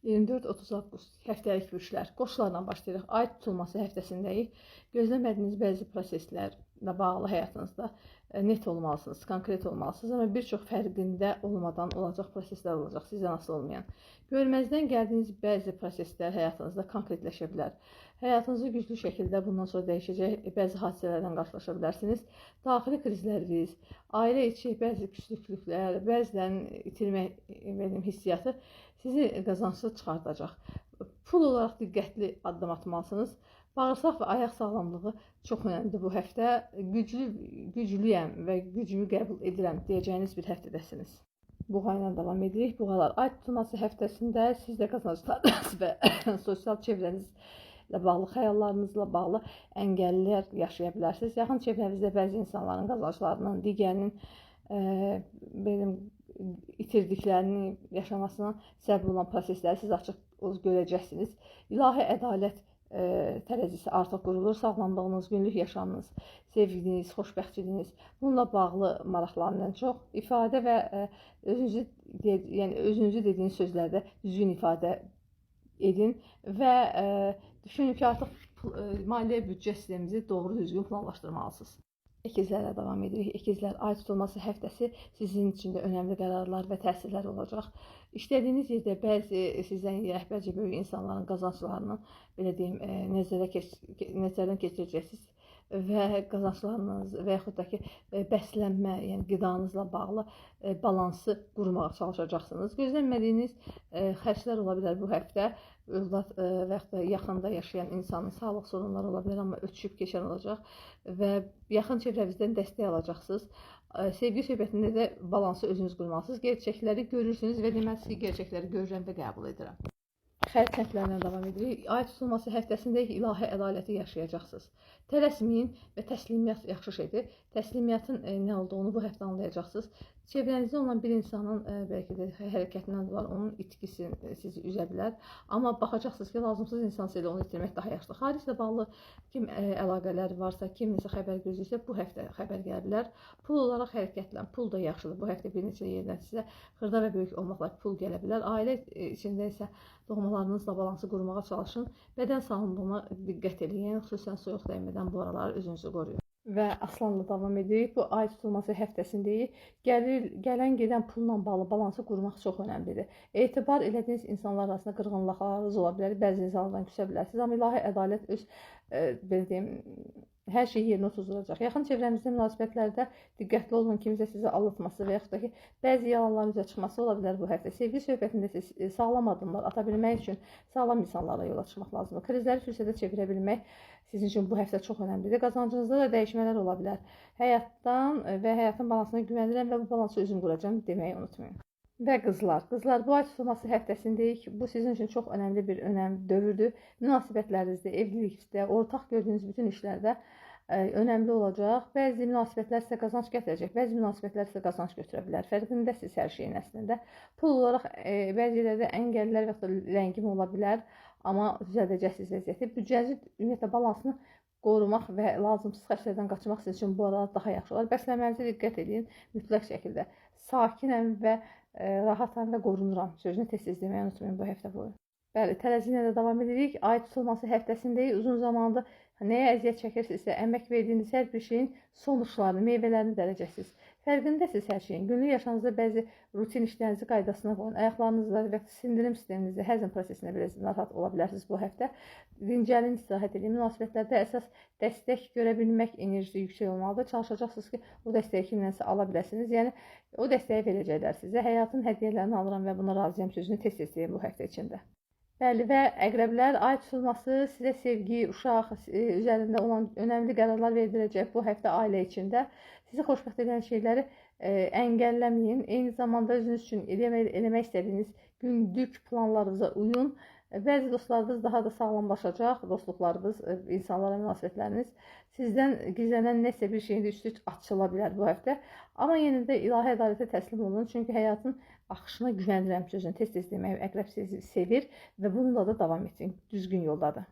24-30 avqust həftəlik görüşlər. Qoşularla başlayırıq. Ay tutulması həftəsindəyik. Gözləmədiyiniz bəzi proseslərlə bağlı həyatınızda net olmalısınız, konkret olmalısınız. Amma bir çox fərqində olmadan olacaq proseslər olacaq, sizdən asılı olmayan. Görməzdən gəldiyiniz bəzi proseslər həyatınızda konkretləşə bilər. Həyatınızı güclü şəkildə bundan sonra dəyişəcək bəzi hadisələrdən qarşılaşa bilərsiniz. Daxili krizləriniz, ailə içi bəzi küslüklüklər, bəzən itirmək hissiyatı sizi qazanclı çıxardacaq. Pul olaraq diqqətli addım atmalısınız. Bağırsaq və ayaq sağlamlığı çox önəmlidir bu həftə. Güclüyəm və gücümü qəbul edirəm deyəcəyiniz bir həftədəsiniz. Buğa ilə davam edirik. Buğalar, ay tutulması həftəsində siz də qazanclarınız və sosial çevrənizlə bağlı, xəyallarınızla bağlı əngəllilər yaşaya bilərsiniz. Yaxın çevrənizdə bəzi insanların qazanclarının, digərinin itirdiklərini yaşamasına səbəb olan prosesləri siz açıq görəcəksiniz. İlahi ədalət tərəzisi artıq qurulur. Sağlamlığınız, günlük yaşamınız, sevginiz, xoşbəxtçiliyiniz bununla bağlı maraqlarından çox ifadə və özünüzü dediyiniz sözlərdə düzgün ifadə edin və düşünün ki, artıq maliyyə büdcə sistemimizi doğru düzgün planlaşdırmalısınız. İkizlərlə davam edirik. İkizlər, ay tutulması həftəsi sizin üçün də önəmli qərarlar və təsirlər olacaq. İşlədiyiniz yerdə bəzi sizdən rəhbərcə böyük insanların qazanclarının belə deyim, nəzərdən keçirəcəksiniz və qazanclarınız və yaxud da ki, bəslənmə, yəni qidanızla bağlı balansı qurmağa çalışacaqsınız. Gözlənmədiyiniz xərclər ola bilər bu həftə. Övlad və yaxud da yaxında yaşayan insanın sağlıq sorunları ola bilər, amma ötüşüb keçən olacaq və yaxın çevrənizdən dəstək alacaqsınız. Sevgi söhbətində də balansı özünüz qurmalısınız. Gerçəkləri görürsünüz və deməlisiniz ki, gerçəkləri görürəm və qəbul edirəm. Xərc səhvlərindən davam edirik. Ay tutulması həftəsində ilahi ədaləti yaşayacaqsınız. Tələsməyin və təslimiyyat yaxşı şeydir. Təslimiyyatın nə olduğunu bu həftə anlayacaqsınız. Çevrənizdə olan bir insanın bəlkə də hərəkətindən dolayı onun itkisi sizi üzə bilər. Amma baxacaqsınız ki, lazımsız insansa ilə onu itirmək daha yaxşıdır. Xariclə bağlı kim əlaqələr varsa, kimsə xəbər gözləyirsə, bu həftə xəbər gələ bilər. Pul olaraq hərəkətlən, pul da yaxşıdır. Bu həftə bir neçə yerdən sizə xırda və böyük olmaqla pul gələ bilər. Ailə içində isə doğmalarınızla balansı qurmağa çalışın. Bədən sağlamlığına diqqət edin. Xüsusən soyuq dəymədən bu aralar özünüzü qoruyun. Və Aslanla davam edirik. Bu ay tutulması həftəsindəyik. Gələn gedən pulla bağlı balansı qurmaq çox önəmlidir. Etibar elədiyiniz insanlar arasında qırğınlıqlarınız ola bilər. Bəzi insanlardan küsə bilərsiniz. Amma ilahi ədalət öz belə deyim, hər şey yerinə oturacaq. Yaxın çevrəmizdə münasibətlərdə diqqətli olun, kimsə sizi aldatması və yaxud da ki, bəzi yalanların üzə çıxması ola bilər bu həftə. Sevgi söhbətində sağlam addımlar ata bilmək üçün sağlam insanlarla yola çıxmaq lazımdır. Krizləri fürsətə çevirə bilmək sizin üçün bu həftə çox önəmlidir. Qazancınızda da dəyişmələr ola bilər. Həyatdan və həyatın balansına güvənirəm və bu balansı özüm quracağım deməyi unutmayın. Və qızlar, bu ay tutulması həftəsindəyik. Bu sizin üçün çox önəmli bir dövrdür. Münasibətlərinizdə, evlilikdə, ortaq gördüyünüz bütün işlərdə önəmli olacaq. Bəzi münasibətlər sizə qazanc gətirəcək, bəzi münasibətlər sizə qazanc götürə bilər. Fərqindəsiniz hər şeyin əslində. Pul olaraq bəzi yerlərdə əngəllər və ya ləngim ola bilər, amma düzəldəcəksiniz vəziyyəti. Büdcənizin ümumiyyətlə balansını qorumaq və lazımsız xərclərdən qaçmaq sizin üçün bu arada daha yaxşı olar. Bəslənmənizə diqqət edin mütləq şəkildə. Sakinəm və rahatam və qorunuram sözünü tez-tez deməyi unutmayın bu həftə boyu. Bəli, tərəzinə də davam edirik. Ay tutulması həftəsindəyik. Uzun zamandır nəyə əziyyət çəkirsinizsə, əmək verdiyiniz hər bir şeyin sonuçlarını, meyvələrini dərəcəsiz. Fərqindəsiz hər şeyin. Günlük yaşamınızda bəzi rutin işlərinizi qaydasına qoyun. Ayaqlarınızla və sindirim sisteminizdə, həzm prosesində biraz narahat ola bilərsiniz bu həftə. Dincəlin, istirahət edin. Münasibətlərdə əsas dəstək görə bilmək enerjisi yüksək olmalıdır. Çalışacaqsınız ki, o dəstəyi kimdənsə ala biləsiniz. Yəni, o dəstəyi verəcəklər sizə. Həyatın hədiyyələrini alıram və buna razıyam sözünü tez-tez deyin bu həftə içində. Bəli, və əqrəblər, ay tutulması sizə sevgi, uşaq üzərində olan önəmli qərarlar verdirəcək bu həftə ailə içində. Sizi xoşbəxt edən şeyləri əngəlləməyin. Eyni zamanda özünüz üçün eləmək istədiyiniz günlük planlarınıza uyun. Bəzi dostlarınız daha da sağlamlaşacaq, dostluqlarınız, insanlara münasibətləriniz. Sizdən gizlənən nəsə bir şeyin üstü açıla bilər bu həftə. Amma yenə də ilahi ədalətə təslim olun. Çünki həyatın axışına güvənirəm sözünü tez-tez deməyi əqrəb sizi sevir və bununla da davam etsin. Düzgün yoldadır.